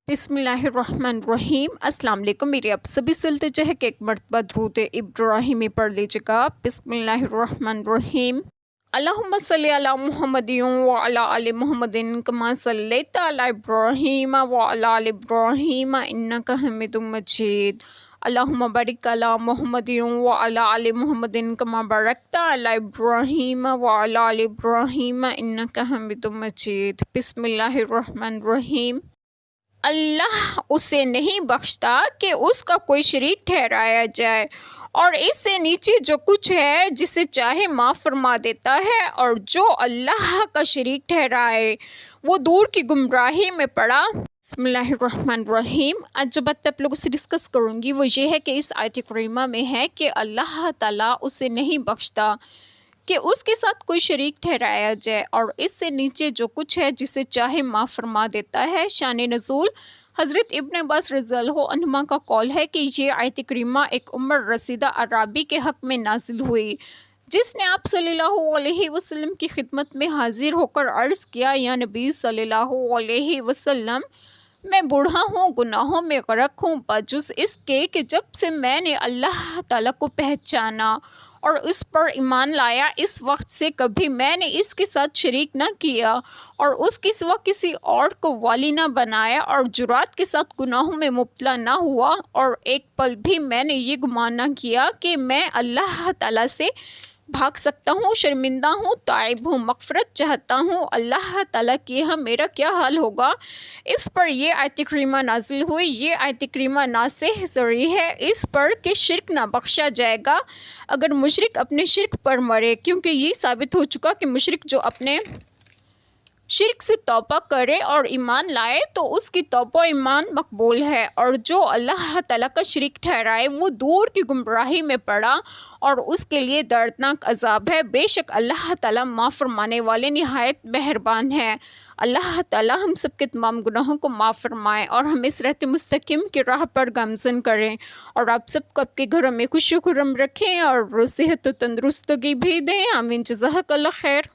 بسم اللہ الرحمن الرحیم۔ السلام علیکم، میری آپ سبھی سے التجا ہے کہ ایک مرتبہ درود ابراہیمی پڑھ لیجیے گا۔ بسم اللہ الرحمن الرحیم۔ اللہم صلی علی محمد وعلی آل محمد کما صلیت علی ابراہیم وعلی آل ابراہیم انک حمید مجید۔ اللہم بارک علی محمد وعلی آل محمد کما بارکت علی ابراہیم وعلی آل ابراہیم انک حمید مجید۔ بسم اللہ الرحمن الرحیم۔ اللہ اسے نہیں بخشتا کہ اس کا کوئی شریک ٹھہرایا جائے، اور اس سے نیچے جو کچھ ہے جسے چاہے معاف فرما دیتا ہے، اور جو اللہ کا شریک ٹھہرائے وہ دور کی گمراہی میں پڑا۔ بسم اللہ الرحمن الرحیم۔ آج جو بات آپ لوگوں سے ڈسکس کروں گی وہ یہ ہے کہ اس آیت کریمہ میں ہے کہ اللہ تعالیٰ اسے نہیں بخشتا کہ اس کے ساتھ کوئی شریک ٹھہرایا جائے، اور اس سے نیچے جو کچھ ہے جسے چاہے معاف فرما دیتا ہے۔ شان نزول حضرت ابن عباس رضی اللہ عنہما کا قول ہے کہ یہ آیت کریمہ ایک عمر رسیدہ اعرابی کے حق میں نازل ہوئی، جس نے آپ صلی اللہ علیہ وسلم کی خدمت میں حاضر ہو کر عرض کیا، یا نبی صلی اللہ علیہ وسلم، میں بوڑھا ہوں، گناہوں میں غرق ہوں، بجز اس کے کہ جب سے میں نے اللہ تعالیٰ کو پہچانا اور اس پر ایمان لایا، اس وقت سے کبھی میں نے اس کے ساتھ شریک نہ کیا اور اس کے سوا کسی اور کو والی نہ بنایا، اور جرات کے ساتھ گناہوں میں مبتلا نہ ہوا، اور ایک پل بھی میں نے یہ گمان نہ کیا کہ میں اللہ تعالیٰ سے بھاگ سکتا ہوں، شرمندہ ہوں، تائب ہوں، مغفرت چاہتا ہوں، اللہ تعالیٰ کے یہاں میرا کیا حال ہوگا۔ اس پر یہ آیت کریمہ نازل ہوئی۔ یہ آیت کریمہ ناسخ ضروری ہے اس پر کہ شرک نہ بخشا جائے گا اگر مشرک اپنے شرک پر مرے، کیونکہ یہ ثابت ہو چکا کہ مشرک جو اپنے شرک سے توبہ کرے اور ایمان لائے تو اس کی توبہ ایمان مقبول ہے، اور جو اللہ تعالیٰ کا شریک ٹھہرائے وہ دور کی گمراہی میں پڑا اور اس کے لیے دردناک عذاب ہے۔ بے شک اللہ تعالیٰ معاف فرمانے والے نہایت مہربان ہے۔ اللہ تعالیٰ ہم سب کے تمام گناہوں کو معاف فرمائے اور ہمیں صراط مستقیم کی راہ پر گامزن کریں، اور آپ سب کو آپ کے گھروں میں خوشی و خرم رکھیں اور صحت و تندرستگی بھی دیں۔ آمین۔ جزاک اللہ خیر۔